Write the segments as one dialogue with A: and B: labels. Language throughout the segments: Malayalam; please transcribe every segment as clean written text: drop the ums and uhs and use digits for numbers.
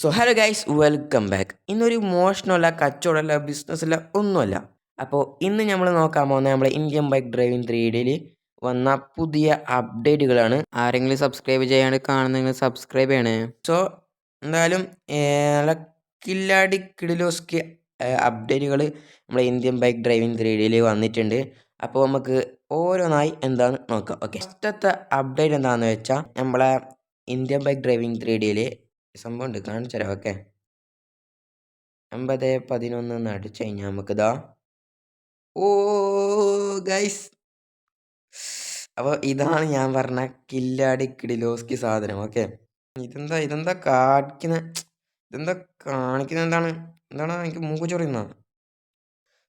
A: So hello guys welcome back. ഇന്നൊരു മോഷണമല്ല, കച്ചവടമല്ല, ബിസിനസ്സല്ല, ഒന്നുമല്ല. അപ്പോൾ ഇന്ന് നമ്മൾ നോക്കാൻ പോകുന്നത് നമ്മളെ ഇന്ത്യൻ ബൈക്ക് ഡ്രൈവിംഗ് 3Dയിൽ വന്ന പുതിയ അപ്ഡേറ്റുകളാണ്.
B: ആരെങ്കിലും സബ്സ്ക്രൈബ് ചെയ്യാണ്ട് കാണുന്നെങ്കിൽ സബ്സ്ക്രൈബ് ചെയ്യണേ.
A: സോ എന്തായാലും നല്ല കില്ലാടി കിടിലോസ്കി അപ്ഡേറ്റുകൾ നമ്മളെ ഇന്ത്യൻ ബൈക്ക് ഡ്രൈവിംഗ് 3Dയിൽ വന്നിട്ടുണ്ട്. അപ്പോൾ നമുക്ക് ഓരോന്നായി എന്താണെന്ന് നോക്കാം. ഓക്കെ, ഫസ്റ്റത്തെ അപ്ഡേറ്റ് എന്താണെന്ന് വെച്ചാൽ നമ്മളെ ഇന്ത്യൻ ബൈക്ക് ഡ്രൈവിംഗ് 3Dയിൽ സംഭവം ഉണ്ട്, കാണിച്ചു തരാം. ഓക്കെ, 9011 അടിച്ചു കഴിഞ്ഞാൽ നമുക്കിതാ ഓ ഗൈസ്, അപ്പോൾ ഇതാണ് ഞാൻ പറഞ്ഞ കില്ലാടി കിടിലോസ്കി സാധനം. ഓക്കെ, ഇതെന്താ ഇതെന്താ കാണിക്കുന്ന ഇതെന്താ കാണിക്കുന്നത് എന്താണ് എന്താണ് എനിക്ക് മൂക്ക് ചൊറിയുന്ന.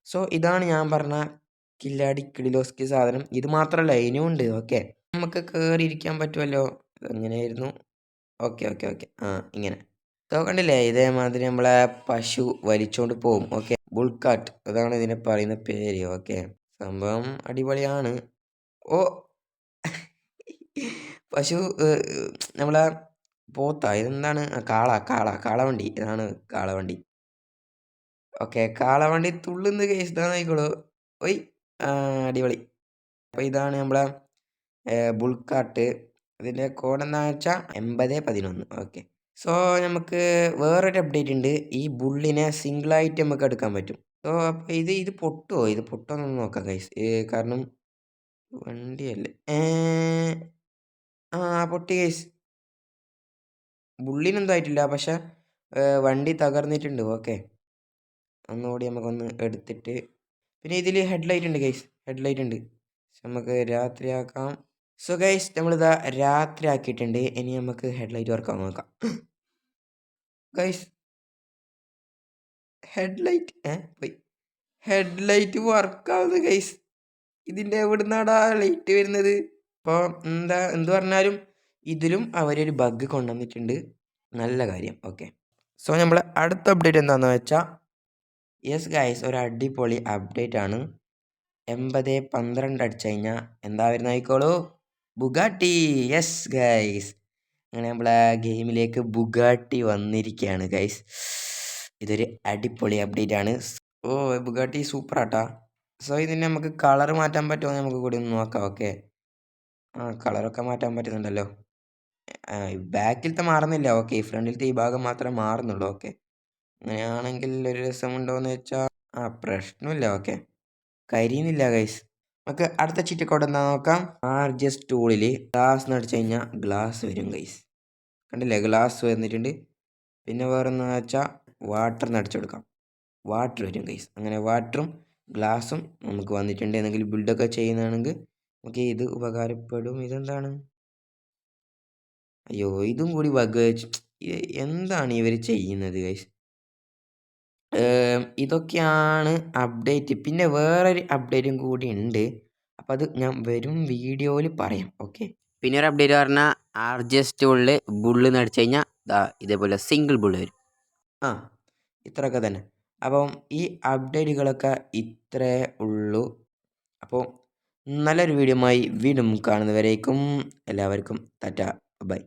A: സോ ഇതാണ് ഞാൻ പറഞ്ഞ കില്ലാടി കിടിലോസ്കി സാധനം. ഇത് മാത്രമല്ല, ഇനിയും ഉണ്ട്. ഓക്കെ, നമുക്ക് കയറിയിരിക്കാൻ പറ്റുമല്ലോ. എങ്ങനെയായിരുന്നു? ഓക്കെ ഓക്കെ ഓക്കെ, ഇങ്ങനെ കണ്ടില്ലേ, ഇതേമാതിരി നമ്മളെ പശു വലിച്ചോണ്ട് പോകും. ഓക്കെ, ബുൾക്കാട്ട് അതാണ് ഇതിനെ പറയുന്ന പേര്. ഓക്കെ, സംഭവം അടിപൊളിയാണ്. ഓ പശു നമ്മളെ പോത്താ, ഇതെന്താണ്? കാള കാള കാളവണ്ടി, ഇതാണ് കാളവണ്ടി. ഓക്കെ, കാളവണ്ടി തുള്ളുന്ന കേസ് ഇതായിക്കോളൂ. ഒയ്, അടിപൊളി. അപ്പോൾ ഇതാണ് നമ്മളെ ബുൾക്കാട്ട്. ഇതിൻ്റെ കോഡ് എന്താണെന്ന് വെച്ചാൽ 8011. ഓക്കെ, സോ നമുക്ക് വേറൊരു അപ്ഡേറ്റ് ഉണ്ട്. ഈ ബുള്ളിനെ സിംഗിളായിട്ട് നമുക്ക് എടുക്കാൻ പറ്റും. സോ അപ്പോൾ ഇത് പൊട്ടുമോ? ഇത് പൊട്ടുമെന്നൊന്ന് നോക്കാം ഗൈസ്. കാരണം വണ്ടിയല്ലേ. പൊട്ടി ഗൈസ്. ബുള്ളിനൊന്നും ആയിട്ടില്ല, പക്ഷെ വണ്ടി തകർന്നിട്ടുണ്ട്. ഓക്കെ, ഒന്നുകൂടി നമുക്കൊന്ന് എടുത്തിട്ട്, പിന്നെ ഇതിൽ ഹെഡ്ലൈറ്റ് ഉണ്ട് ഗൈസ്, ഹെഡ്ലൈറ്റ് ഉണ്ട്. നമുക്ക് രാത്രിയാക്കാം. സോ ഗൈസ്, നമ്മളിതാ രാത്രി ആക്കിയിട്ടുണ്ട്. ഇനി നമുക്ക് ഹെഡ്ലൈറ്റ് വർക്കാൻ നോക്കാം. ഗൈസ്, ഹെഡ്ലൈറ്റ് പോയി. ഹെഡ്ലൈറ്റ് വർക്കാവുന്നത് ഗൈസ്. ഇതിൻ്റെ എവിടുന്നാടാ ലൈറ്റ് വരുന്നത്? അപ്പോൾ എന്ത് പറഞ്ഞാലും ഇതിലും അവരൊരു ബഗ് കൊണ്ടുവന്നിട്ടുണ്ട്. നല്ല കാര്യം. ഓക്കെ, സോ നമ്മൾ അടുത്ത അപ്ഡേറ്റ് എന്താണെന്ന് വെച്ചാൽ, യെസ് ഗൈസ്, ഒരു അടിപൊളി അപ്ഡേറ്റ് ആണ്. 8012 അടിച്ചു കഴിഞ്ഞാൽ എന്താ വരുന്നതായിക്കോളൂ? ബുഗാട്ടി. യെസ് ഗൈസ്, അങ്ങനെ നമ്മളെ ഗെയിമിലേക്ക് ബുഗാട്ടി വന്നിരിക്കുകയാണ് ഗൈസ്. ഇതൊരു അടിപൊളി അപ്ഡേറ്റ് ആണ്. ഓ, ബുഗാട്ടി സൂപ്പർ ആട്ടാ. സോ ഇതിന് നമുക്ക് കളർ മാറ്റാൻ പറ്റുമോ നമുക്ക് കൂടി ഒന്ന് നോക്കാം. ഓക്കെ, കളറൊക്കെ മാറ്റാൻ പറ്റുന്നുണ്ടല്ലോ. ബാക്കിലത്തെ മാറുന്നില്ല. ഓക്കെ, ഫ്രണ്ടിലത്തെ ഈ ഭാഗം മാത്രമേ മാറുന്നുള്ളൂ. ഓക്കെ, അങ്ങനെയാണെങ്കിൽ ഒരു രസമുണ്ടോ എന്ന് വെച്ചാൽ പ്രശ്നമില്ല. ഓക്കെ, കരിയുന്നില്ല ഗൈസ്. നമുക്ക് അടുത്ത ചിറ്റക്കോട് എന്താ നോക്കാം. RGS ടൂളിൽ ഗ്ലാസ് നടിച്ചു കഴിഞ്ഞാൽ ഗ്ലാസ് വരും ഗൈസ്. കണ്ടില്ലേ, ഗ്ലാസ് വന്നിട്ടുണ്ട്. പിന്നെ വേറെന്ന് വെച്ചാൽ വാട്ടർ നടിച്ചു കൊടുക്കാം, വാട്ടർ വരും ഗൈസ്. അങ്ങനെ വാട്ടറും ഗ്ലാസും നമുക്ക് വന്നിട്ടുണ്ട്. എന്തെങ്കിലും ബിൽഡൊക്കെ ചെയ്യുന്നതാണെങ്കിൽ നമുക്ക് ഇത് ഉപകാരപ്പെടും. ഇതെന്താണ്? അയ്യോ, ഇതും കൂടി ബഗ്. എന്താണ് ഇവർ ചെയ്യുന്നത് ഗൈസ്? ഇതൊക്കെയാണ് അപ്ഡേറ്റ്. പിന്നെ വേറൊരു അപ്ഡേറ്റും കൂടി ഉണ്ട്. അപ്പോൾ അത് ഞാൻ വരും വീഡിയോയിൽ പറയാം. ഓക്കെ,
B: പിന്നെ ഒരു അപ്ഡേറ്റ് പറഞ്ഞാൽ RGS ടൂളിൽ ബുള്ള് നടിച്ചു കഴിഞ്ഞാൽ ഇതേപോലെ സിംഗിൾ ബുള്ള് വരും.
A: ഇത്രയൊക്കെ തന്നെ. അപ്പം ഈ അപ്ഡേറ്റുകളൊക്കെ ഇത്രേ ഉള്ളൂ. അപ്പോൾ നല്ലൊരു വീഡിയോയുമായി വീണ്ടും കാണുന്നവരേക്കും എല്ലാവർക്കും ടാറ്റ, ബൈ.